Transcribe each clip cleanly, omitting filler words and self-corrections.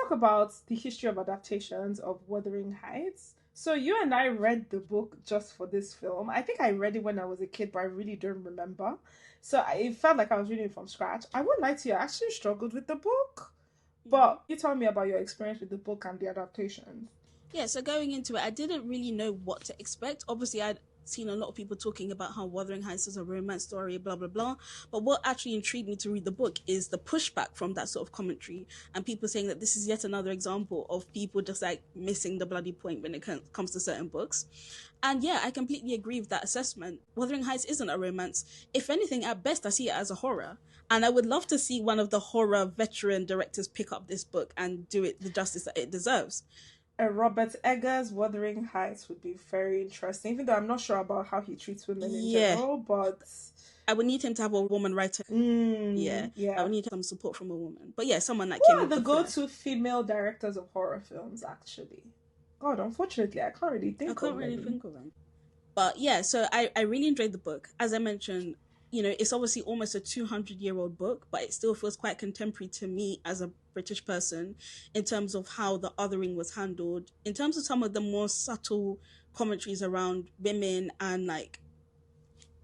talk about the history of adaptations of Wuthering Heights. So you and I read the book just for this film. I think I read it when I was a kid, but I really don't remember. It felt like I was reading it from scratch. I won't lie to you, I actually struggled with the book. But you tell me about your experience with the book and the adaptations. Yeah, so going into it, I didn't really know what to expect. Obviously, I'd seen a lot of people talking about how Wuthering Heights is a romance story, blah, blah, blah. But what actually intrigued me to read the book is the pushback from that sort of commentary and people saying that this is yet another example of people just like missing the bloody point when it comes to certain books. And yeah, I completely agree with that assessment. Wuthering Heights isn't a romance. If anything, at best, I see it as a horror. And I would love to see one of the horror veteran directors pick up this book and do it the justice that it deserves. Robert Eggers' Wuthering Heights would be very interesting, even though I'm not sure about how he treats women in general, but I would need him to have a woman writer. Yeah. I would need some support from a woman. But yeah, someone that Who are the go-to female directors of horror films, actually? God, unfortunately, I can't really think of them. But yeah, so I really enjoyed the book. As I mentioned, you know, it's obviously almost a 200-year-old book, but it still feels quite contemporary to me as a British person in terms of how the othering was handled, in terms of some of the more subtle commentaries around women and like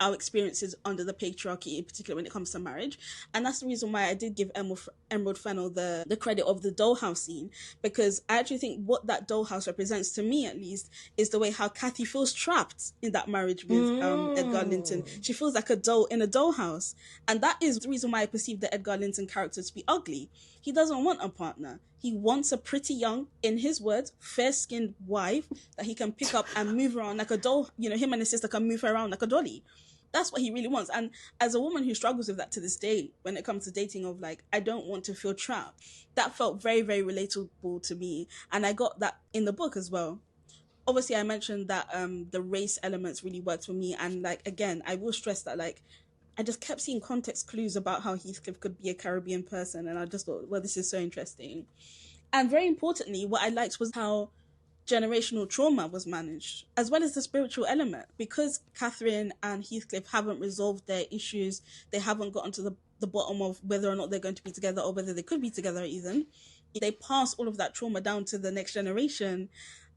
our experiences under the patriarchy, in particular when it comes to marriage. And that's the reason why I did give Emerald Fennell the credit of the dollhouse scene, because I actually think what that dollhouse represents, to me at least, is the way how Kathy feels trapped in that marriage with Edgar Linton. She feels like a doll in a dollhouse. And that is the reason why I perceive the Edgar Linton character to be ugly. He doesn't want a partner. He wants a pretty young, in his words, fair-skinned wife that he can pick up and move around like a doll. You know, him and his sister can move her around like a dolly. That's what he really wants. And as a woman who struggles with that to this day, when it comes to dating, of like, I don't want to feel trapped, that felt very, very relatable to me. And I got that in the book as well. Obviously, I mentioned that the race elements really worked for me. And like, again, I will stress that like, I just kept seeing context clues about how Heathcliff could be a Caribbean person. And I just thought, well, this is so interesting. And very importantly, what I liked was how generational trauma was managed, as well as the spiritual element. Because Catherine and Heathcliff haven't resolved their issues, they haven't gotten to the bottom of whether or not they're going to be together or whether they could be together even. They pass all of that trauma down to the next generation.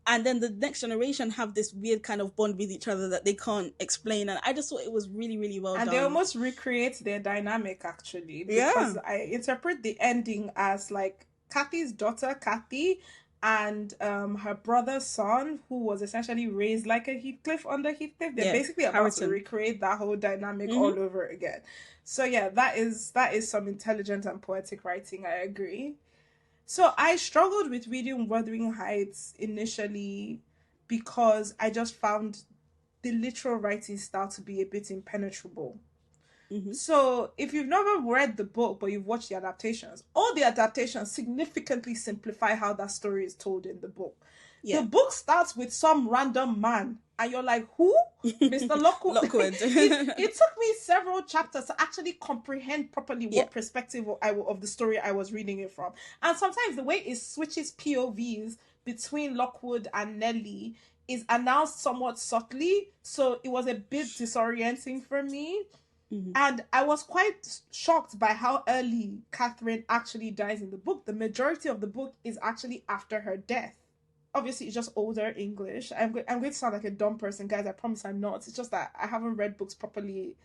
And then the next generation have this weird kind of bond with each other that they can't explain. And I just thought it was really, really well done. And they almost recreate their dynamic, actually. Because I interpret the ending as like Kathy's daughter, Kathy, and her brother's son, who was essentially raised like a Heathcliff under Heathcliff. They're basically about to recreate that whole dynamic all over again. So yeah, that is some intelligent and poetic writing, I agree. So I struggled with reading Wuthering Heights initially because I just found the literal writing style to be a bit impenetrable. So if you've never read the book but you've watched the adaptations, all the adaptations significantly simplify how that story is told in the book. The book starts with some random man and you're like, who? Mr. Lockwood. It took me several chapters to actually comprehend properly what perspective of the story I was reading it from. And sometimes the way it switches POVs between Lockwood and Nellie is announced somewhat subtly, so it was a bit disorienting for me. And I was quite shocked by how early Catherine actually dies in the book. The majority of the book is actually after her death. Obviously, it's just older English. I'm going to sound like a dumb person, guys. I promise I'm not. It's just that I haven't read books properly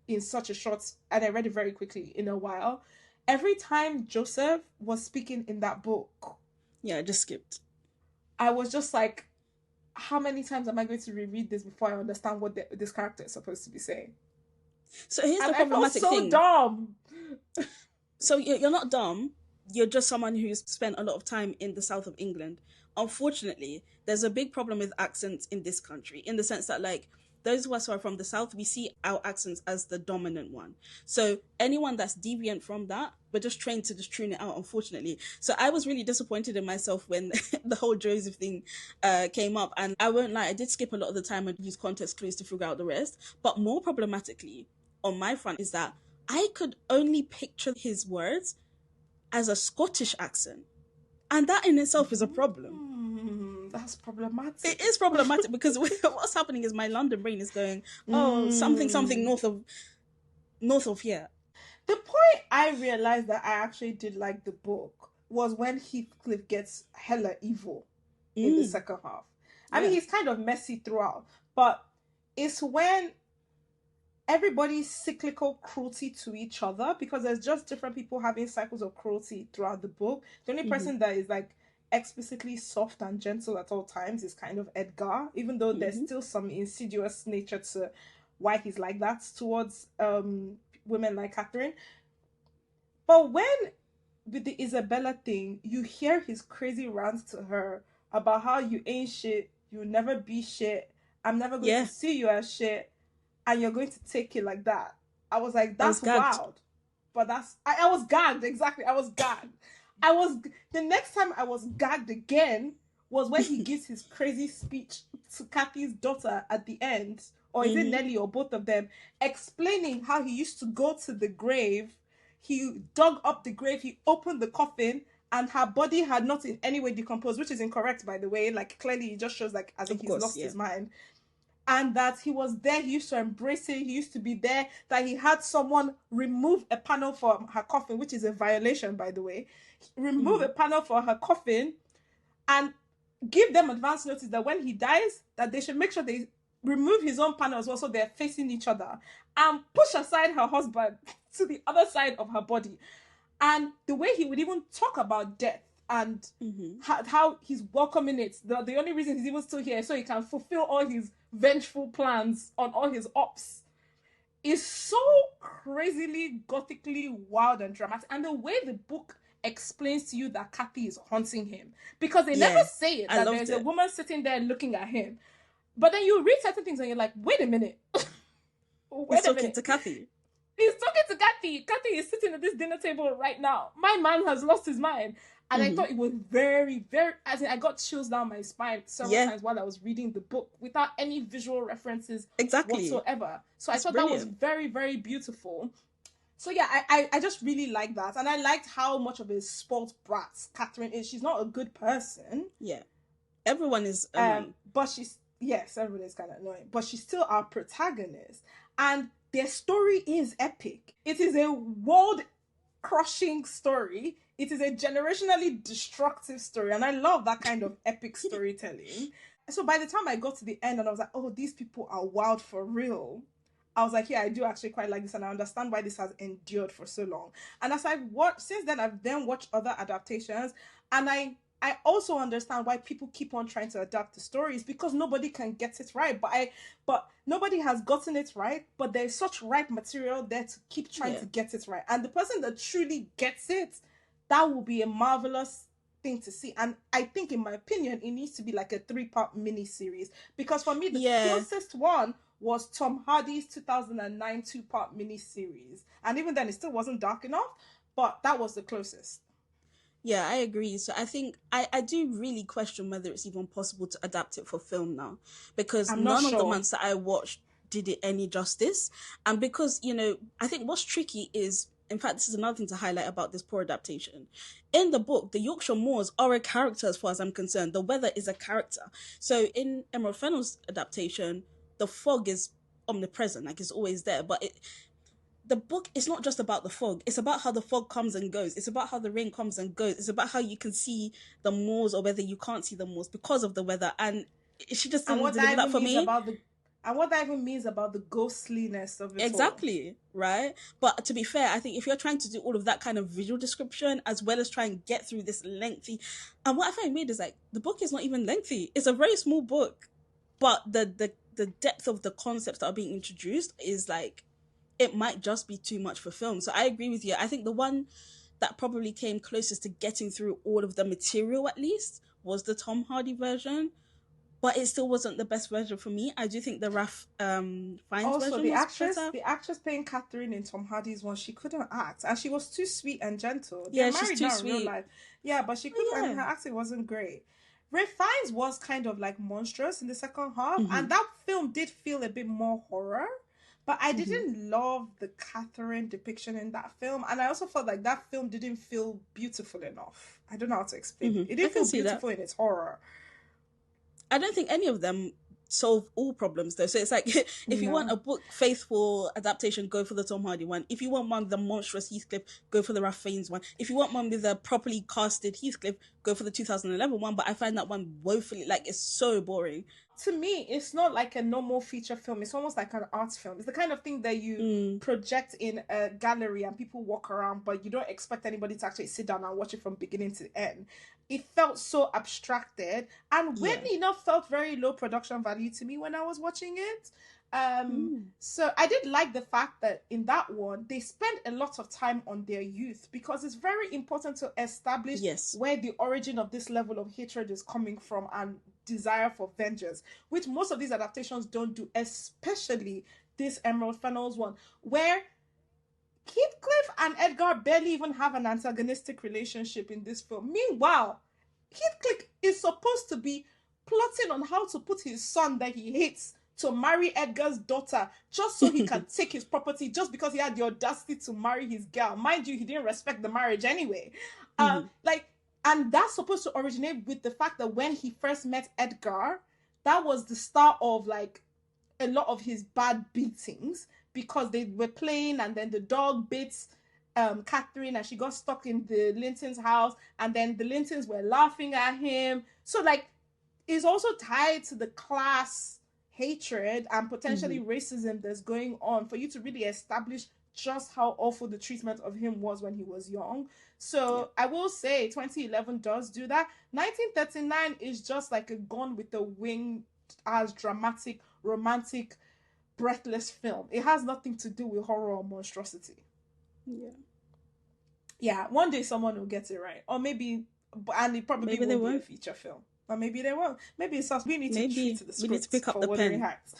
in such a short... And I read it very quickly in a while. Every time Joseph was speaking in that book... Yeah, I just skipped. I was just like, how many times am I going to reread this before I understand what this character is supposed to be saying? So here's the problematic thing. Dumb. So you're not dumb. You're just someone who's spent a lot of time in the south of England. Unfortunately, there's a big problem with accents in this country, in the sense that, like, those of us who are from the south, we see our accents as the dominant one. So anyone that's deviant from that, we're just trained to just tune it out, unfortunately. So I was really disappointed in myself when the whole Joseph thing came up. And I won't lie, I did skip a lot of the time and use context clues to figure out the rest. But more problematically, on my front, is that I could only picture his words as a Scottish accent. And that in itself is a problem. That's problematic. It is problematic because what's happening is my London brain is going, something north of here. The point I realized that I actually did like the book was when Heathcliff gets hella evil in the second half. I mean, he's kind of messy throughout, but it's when everybody's cyclical cruelty to each other, because there's just different people having cycles of cruelty throughout the book. The only person that is like explicitly soft and gentle at all times is kind of Edgar, even though there's still some insidious nature to why he's like that towards women like Catherine. But when, with the Isabella thing, you hear his crazy rants to her about how you ain't shit, you'll never be shit, I'm never going to see you as shit, and you're going to take it like that. I was like, that's wild. But I was gagged, exactly. I was gagged. The next time I was gagged again was when he gives his crazy speech to Kathy's daughter at the end, or is it Nellie, or both of them, explaining how he used to go to the grave, he dug up the grave, he opened the coffin, and her body had not in any way decomposed, which is incorrect, by the way. Like, clearly it just shows like as if he's lost his mind. And that he was there, he used to embrace it, he used to be there, that he had someone remove a panel from her coffin, which is a violation, by the way. Remove a panel for her coffin and give them advance notice that when he dies, that they should make sure they remove his own panel as well, so they're facing each other, and push aside her husband to the other side of her body. And the way he would even talk about death and how he's welcoming it. The only reason he's even still here is so he can fulfill all his vengeful plans on all his ops, is so crazily, gothically wild and dramatic. And the way the book explains to you that Kathy is haunting him, because they never say it, that there's a woman sitting there looking at him. But then you read certain things and you're like, wait a minute. He's talking to Kathy. He's talking to Kathy. Kathy is sitting at this dinner table right now. My man has lost his mind. And I thought it was very, very... As in, I got chills down my spine several times while I was reading the book without any visual references whatsoever. So I thought that was very, very beautiful. So yeah, I just really like that. And I liked how much of a spoiled brat Catherine is. She's not a good person. Yeah. Everyone is annoying. But she's... Yes, everyone is kind of annoying. But she's still our protagonist. And their story is epic. It is a world-crushing story. It is a generationally destructive story. And I love that kind of epic storytelling. So by the time I got to the end and I was like, oh, these people are wild for real, I was like, yeah, I do actually quite like this, and I understand why this has endured for so long. And as I've watched, since then, I've then watched other adaptations, and I also understand why people keep on trying to adapt the stories, because nobody can get it right. But nobody has gotten it right, but there's such ripe material there to keep trying to get it right. And the person that truly gets it, that will be a marvelous thing to see. And I think, in my opinion, it needs to be like a 3-part mini-series. Because for me, the closest one was Tom Hardy's 2009 2-part mini-series. And even then, it still wasn't dark enough, but that was the closest. Yeah, I agree. So I think I do really question whether it's even possible to adapt it for film now. Because none of the ones that I watched did it any justice. And because, you know, I think what's tricky is, in fact, this is another thing to highlight about this poor adaptation. In the book, the Yorkshire Moors are a character as far as I'm concerned. The weather is a character. So in Emerald Fennell's adaptation, the fog is omnipresent, like it's always there. But the book is not just about the fog. It's about how the fog comes and goes. It's about how the rain comes and goes. It's about how you can see the moors or whether you can't see the moors because of the weather. And she just didn't deliver that for me. And what that even means about the ghostliness of it exactly, all. Right? But to be fair, I think if you're trying to do all of that kind of visual description, as well as try and get through this lengthy... And what I find weird is, like, the book is not even lengthy. It's a very small book. But the depth of the concepts that are being introduced is, like, it might just be too much for film. So I agree with you. I think the one that probably came closest to getting through all of the material, at least, was the Tom Hardy version. But it still wasn't the best version for me. I do think the Ralph Fiennes version was better. The actress playing Catherine in Tom Hardy's one, she couldn't act. And she was too sweet and gentle. Yeah, she's too sweet. In real life. Yeah, but she couldn't, and her acting wasn't great. Ralph Fiennes was kind of like monstrous in the second half. Mm-hmm. And that film did feel a bit more horror. But I didn't love the Catherine depiction in that film. And I also felt like that film didn't feel beautiful enough. I don't know how to explain it. It didn't feel beautiful in its horror. I don't think any of them solve all problems though. So it's like if you want a book faithful adaptation, go for the Tom Hardy one. If you want one with the monstrous Heathcliff, go for the Ralph Fiennes one. If you want one with a properly casted Heathcliff, go for the 2011 one. But I find that one woefully, like, it's so boring. To me, it's not like a normal feature film. It's almost like an art film. It's the kind of thing that you project in a gallery and people walk around, but you don't expect anybody to actually sit down and watch it from beginning to end. It felt so abstracted, and weirdly enough felt very low production value to me when I was watching it. So I did like the fact that in that one they spent a lot of time on their youth, because it's very important to establish where the origin of this level of hatred is coming from and desire for vengeance, which most of these adaptations don't do, especially this Emerald Fennell's one, where Heathcliff and Edgar barely even have an antagonistic relationship in this film. Meanwhile, Heathcliff is supposed to be plotting on how to put his son that he hates to marry Edgar's daughter just so he can take his property, just because he had the audacity to marry his girl. Mind you, he didn't respect the marriage anyway. And that's supposed to originate with the fact that when he first met Edgar, that was the start of like a lot of his bad beatings, because they were playing and then the dog bit Catherine and she got stuck in the Lintons' house, and then the Lintons were laughing at him. So like, it's also tied to the class hatred and potentially racism that's going on, for you to really establish just how awful the treatment of him was when he was young. So I will say 2011 does do that. 1939 is just like a Gone with the Wind as dramatic, romantic, breathless film. It has nothing to do with horror or monstrosity. Yeah, one day someone will get it right. Or maybe, and it probably will be a feature film. Or maybe they won't. Maybe it's us. We need to treat the script for Wuthering Heights.